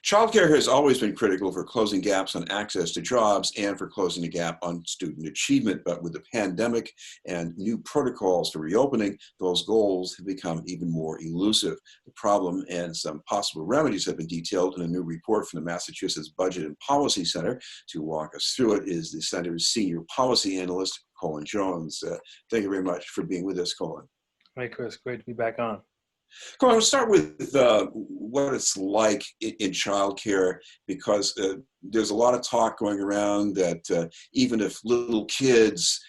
Childcare has always been critical for closing gaps on access to jobs and for closing the gap on student achievement. But with the pandemic and new protocols for reopening, those goals have become even more elusive. The problem and some possible remedies have been detailed in a new report from the Massachusetts Budget and Policy Center. To walk us through it is the center's senior policy analyst, Colin Jones. Thank you very much for being with us, Colin. Hi, Chris. Great to be back on. Come on, let's start with what it's like in childcare, because there's a lot of talk going around that even if little kids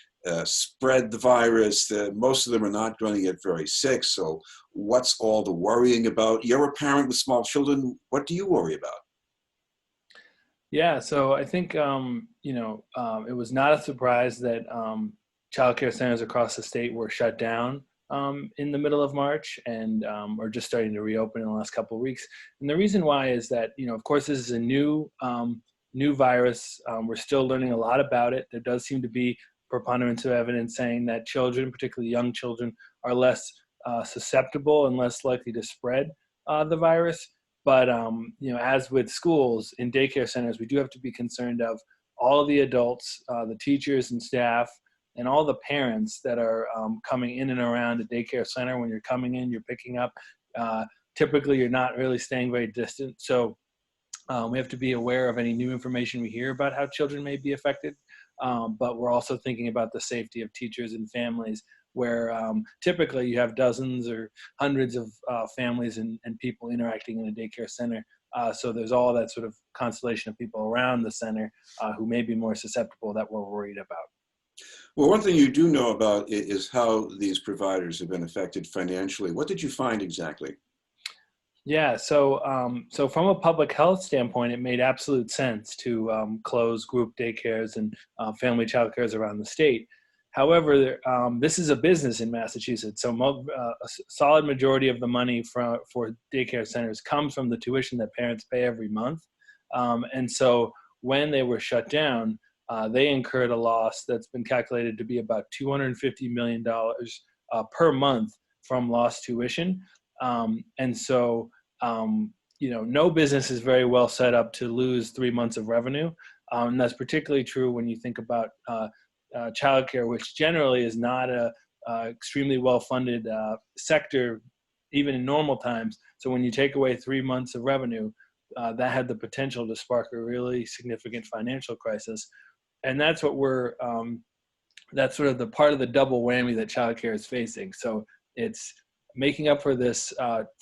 spread the virus, most of them are not going to get very sick. So what's all the worrying about? You're a parent with small children. What do you worry about? Yeah, so I think, it was not a surprise that childcare centers across the state were shut down in the middle of March and are just starting to reopen in the last couple of weeks. And the reason why is that, of course, this is a new virus. We're still learning a lot about it. There does seem to be preponderance of evidence saying that children, particularly young children, are less susceptible and less likely to spread the virus. But as with schools and daycare centers, we do have to be concerned of all of the adults, the teachers and staff, and all the parents that are coming in and around a daycare center. When you're coming in, you're picking up. Typically, you're not really staying very distant. So we have to be aware of any new information we hear about how children may be affected. But we're also thinking about the safety of teachers and families, where typically you have dozens or hundreds of families and people interacting in a daycare center. So there's all that sort of constellation of people around the center who may be more susceptible that we're worried about. Well, one thing you do know about is how these providers have been affected financially. What did you find exactly? Yeah, so from a public health standpoint, it made absolute sense to close group daycares and family childcares around the state. However, this is a business in Massachusetts, so a solid majority of the money for daycare centers comes from the tuition that parents pay every month. And so when they were shut down, they incurred a loss that's been calculated to be about $250 million per month from lost tuition. And so, no business is very well set up to lose 3 months of revenue. And that's particularly true when you think about childcare, which generally is not a extremely well-funded sector, even in normal times. So when you take away 3 months of revenue, that had the potential to spark a really significant financial crisis. And that's what that's sort of the part of the double whammy that childcare is facing. So it's making up for this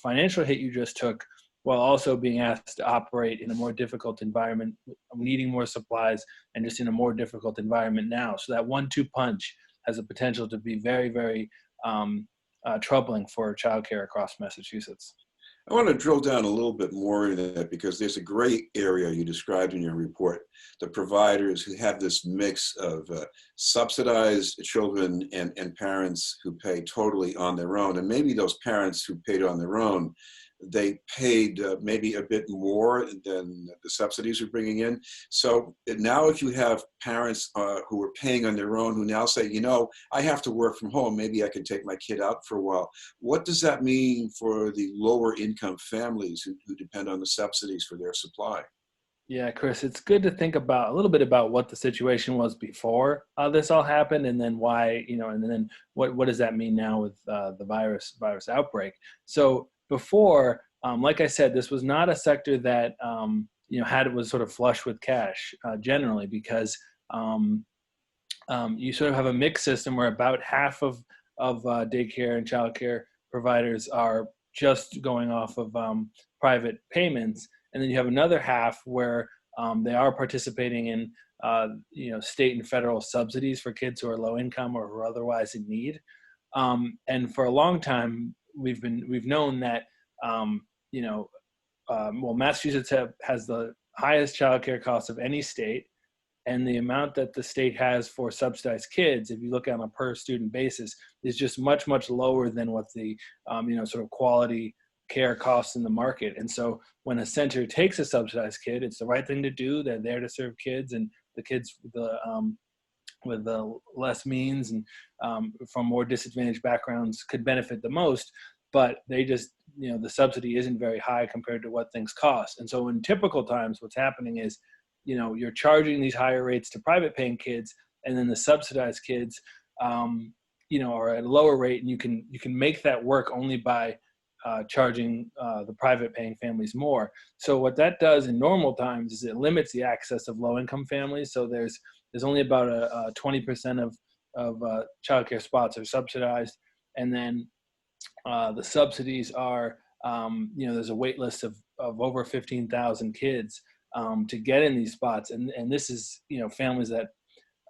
financial hit you just took, while also being asked to operate in a more difficult environment, needing more supplies, and just in a more difficult environment now. So that 1-2 punch has the potential to be very, very troubling for childcare across Massachusetts. I want to drill down a little bit more into that, because there's a gray area you described in your report. The providers who have this mix of subsidized children and parents who pay totally on their own. And maybe those parents who paid on their own, they paid maybe a bit more than the subsidies are bringing in. So now if you have parents who are paying on their own, who now say, I have to work from home, maybe I can take my kid out for a while. What does that mean for the lower income families who depend on the subsidies for their supply? Yeah, Chris, it's good to think about a little bit about what the situation was before this all happened, and then why, and then what does that mean now with the virus outbreak. So before, like I said, this was not a sector that was sort of flush with cash generally, because you sort of have a mixed system where about half of daycare and childcare providers are just going off of private payments. And then you have another half where they are participating in, state and federal subsidies for kids who are low income or who are otherwise in need. And for a long time, we've known that, Massachusetts has the highest childcare costs of any state, and the amount that the state has for subsidized kids, if you look on a per student basis, is just much, much lower than what the, sort of quality care costs in the market. And so when a center takes a subsidized kid, it's the right thing to do. They're there to serve kids, and the kids with the less means and from more disadvantaged backgrounds could benefit the most. But they just the subsidy isn't very high compared to what things cost. And so in typical times, what's happening is, you're charging these higher rates to private paying kids, and then the subsidized kids, are at a lower rate, and you can make that work only by charging the private paying families more. So what that does in normal times is it limits the access of low income families. So there's only about a 20% of childcare spots are subsidized, and then the subsidies are, there's a wait list of over 15,000 kids to get in these spots, and this is families that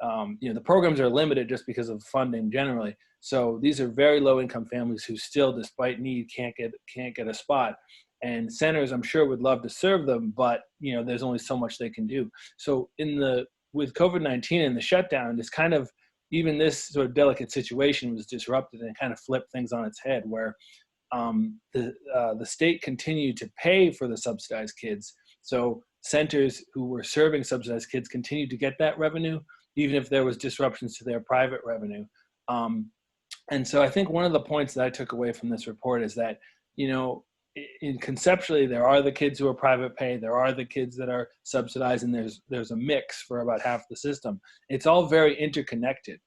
the programs are limited just because of funding generally. So these are very low income families who still, despite need, can't get a spot. And centers, I'm sure, would love to serve them, but there's only so much they can do. So with COVID-19 and the shutdown, it's kind of, even this sort of delicate situation was disrupted and kind of flipped things on its head, where the state continued to pay for the subsidized kids. So centers who were serving subsidized kids continued to get that revenue, even if there was disruptions to their private revenue. And so I think one of the points that I took away from this report is that, conceptually, there are the kids who are private pay, there are the kids that are subsidized, and there's a mix for about half the system. It's all very interconnected.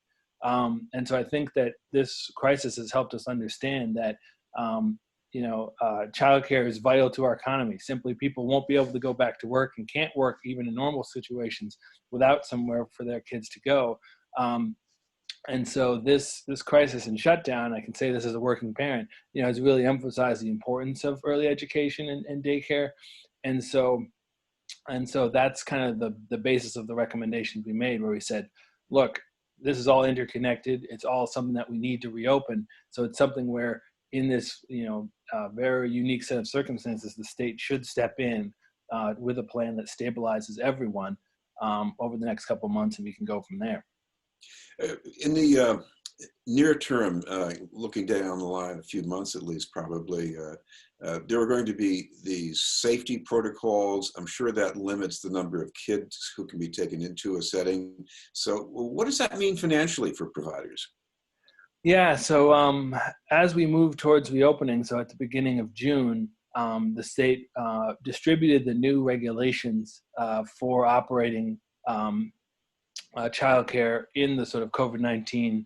And so I think that this crisis has helped us understand that, childcare is vital to our economy. Simply, people won't be able to go back to work and can't work even in normal situations without somewhere for their kids to go. And so this crisis and shutdown, I can say this as a working parent, has really emphasized the importance of early education and daycare. And so that's kind of the basis of the recommendations we made, where we said, look, this is all interconnected. It's all something that we need to reopen. So it's something where, in this very unique set of circumstances, the state should step in with a plan that stabilizes everyone over the next couple of months, and we can go from there. In the near term, looking down the line, a few months at least, probably, there are going to be these safety protocols. I'm sure that limits the number of kids who can be taken into a setting. So what does that mean financially for providers? Yeah, so as we move towards reopening, so at the beginning of June, the state distributed the new regulations for operating childcare in the sort of COVID-19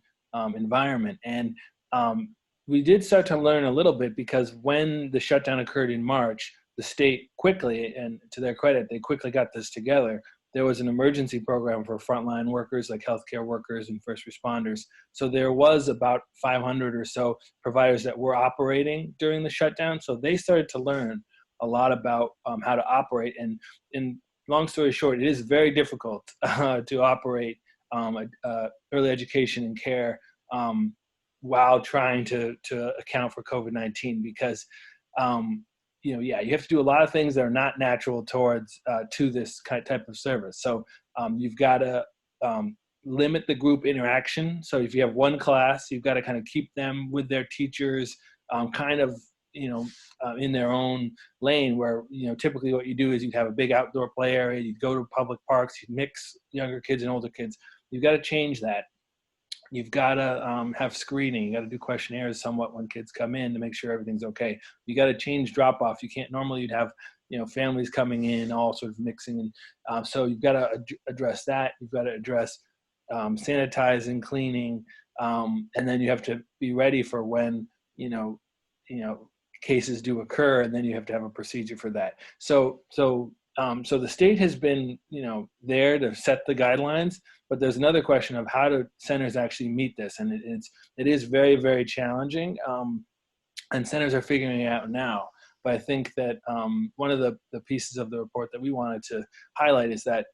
environment. And we did start to learn a little bit, because when the shutdown occurred in March, the state quickly, and to their credit, they quickly got this together. There was an emergency program for frontline workers like healthcare workers and first responders. So there was about 500 or so providers that were operating during the shutdown. So they started to learn a lot about how to operate. And long story short, it is very difficult to operate early education and care while trying to account for COVID-19, because you have to do a lot of things that are not natural to this type of service. So you've got to limit the group interaction. So if you have one class, you've got to kind of keep them with their teachers, in their own lane, where, typically what you do is you'd have a big outdoor play area, you'd go to public parks, you'd mix younger kids and older kids. You've got to change that. You've got to have screening. You got to do questionnaires somewhat when kids come in to make sure everything's okay. You got to change drop-off. You can't, normally you'd have, families coming in, all sort of mixing. And so you've got to address that. You've got to address sanitizing, cleaning, and then you have to be ready for when, cases do occur, and then you have to have a procedure for that. So the state has been, there to set the guidelines, but there's another question of how do centers actually meet this, and it is very, very challenging, and centers are figuring it out now. But I think that one of the pieces of the report that we wanted to highlight is that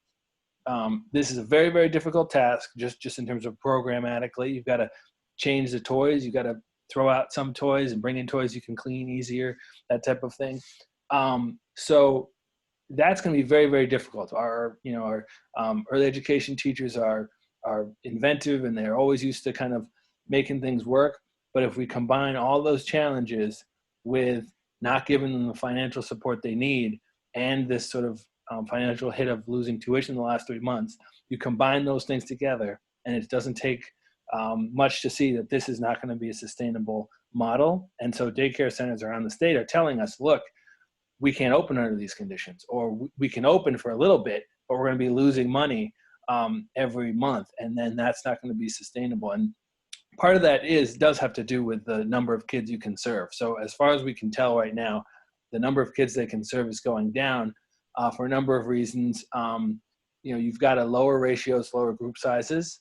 this is a very, very difficult task, just in terms of programmatically. You've got to change the toys. You've got to throw out some toys and bring in toys you can clean easier, that type of thing. So that's going to be very, very difficult. Our early education teachers are inventive, and they're always used to kind of making things work. But if we combine all those challenges with not giving them the financial support they need, and this sort of financial hit of losing tuition in the last 3 months, you combine those things together, and it doesn't take much to see that this is not going to be a sustainable model. And so daycare centers around the state are telling us, look, we can't open under these conditions, or we can open for a little bit, but we're going to be losing money every month. And then that's not going to be sustainable. And part of that does have to do with the number of kids you can serve. So as far as we can tell right now, the number of kids they can serve is going down for a number of reasons. You've got a lower ratios, lower group sizes.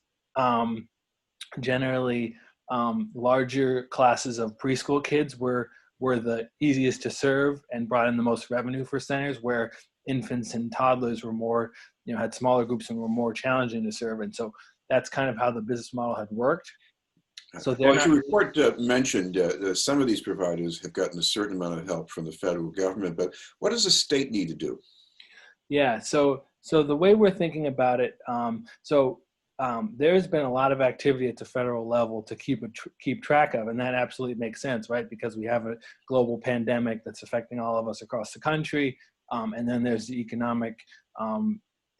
Generally, larger classes of preschool kids were the easiest to serve and brought in the most revenue for centers, where infants and toddlers were more, had smaller groups and were more challenging to serve. And so that's kind of how the business model had worked. So well, as your report mentioned, some of these providers have gotten a certain amount of help from the federal government, but what does the state need to do? Yeah, so the way we're thinking about it, there's been a lot of activity at the federal level to keep track of, and that absolutely makes sense, right? Because we have a global pandemic that's affecting all of us across the country, and then there's the economic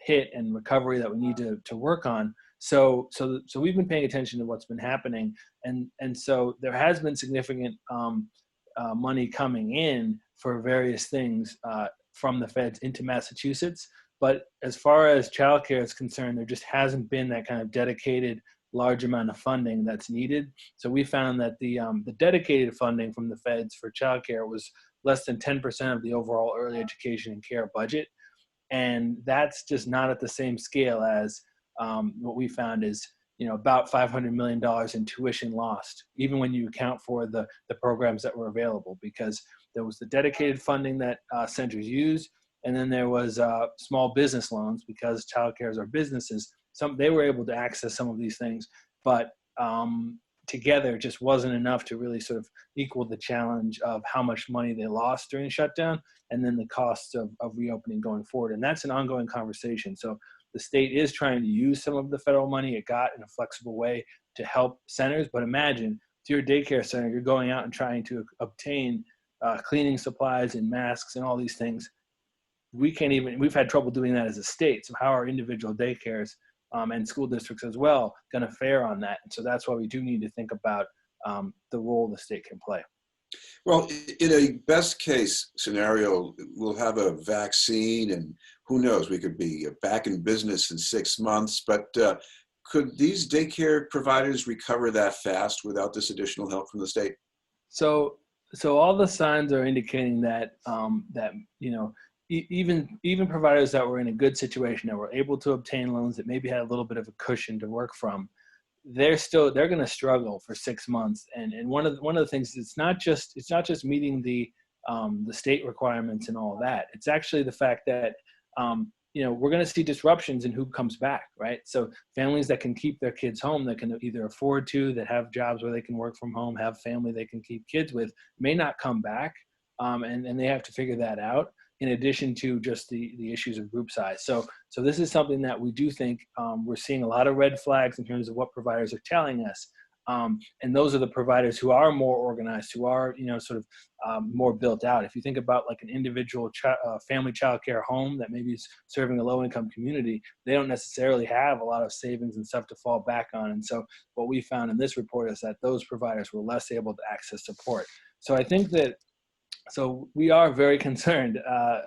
hit and recovery that we need to work on. So we've been paying attention to what's been happening, and so there has been significant money coming in for various things from the feds into Massachusetts. But as far as childcare is concerned, there just hasn't been that kind of dedicated large amount of funding that's needed. So we found that the dedicated funding from the feds for childcare was less than 10% of the overall early education and care budget. And that's just not at the same scale as what we found is, about $500 million in tuition lost, even when you account for the programs that were available, because there was the dedicated funding that centers use, and then there was small business loans, because childcares are businesses. They were able to access some of these things, but together just wasn't enough to really sort of equal the challenge of how much money they lost during shutdown, and then the costs of reopening going forward. And that's an ongoing conversation. So the state is trying to use some of the federal money it got in a flexible way to help centers. But imagine, to your daycare center, you're going out and trying to obtain cleaning supplies and masks and all these things. We've had trouble doing that as a state. So how are individual daycares and school districts as well going to fare on that? And so that's why we do need to think about the role the state can play. Well, in a best case scenario, we'll have a vaccine, and who knows, we could be back in business in 6 months, but could these daycare providers recover that fast without this additional help from the state? So all the signs are indicating that even providers that were in a good situation, that were able to obtain loans, that maybe had a little bit of a cushion to work from, they're going to struggle for 6 months. And one of the things, it's not just meeting the state requirements and all that. It's actually the fact that we're going to see disruptions in who comes back, right? So families that can keep their kids home, that can either afford to, that have jobs where they can work from home, have family they can keep kids with, may not come back, and they have to figure that out, in addition to just the issues of group size. So this is something that we do think we're seeing a lot of red flags in terms of what providers are telling us. And those are the providers who are more organized, who are, more built out. If you think about like an individual family childcare home that maybe is serving a low-income community, they don't necessarily have a lot of savings and stuff to fall back on. And so what we found in this report is that those providers were less able to access support. So I think that we are very concerned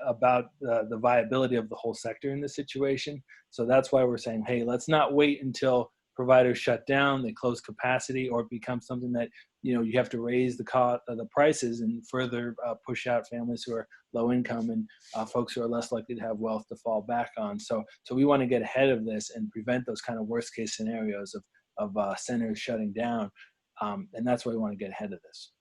about the viability of the whole sector in this situation. So that's why we're saying, hey, let's not wait until providers shut down, they close capacity, or it becomes something that you have to raise the prices and further push out families who are low income and folks who are less likely to have wealth to fall back on. So we want to get ahead of this and prevent those kind of worst case scenarios of centers shutting down, and that's why we want to get ahead of this.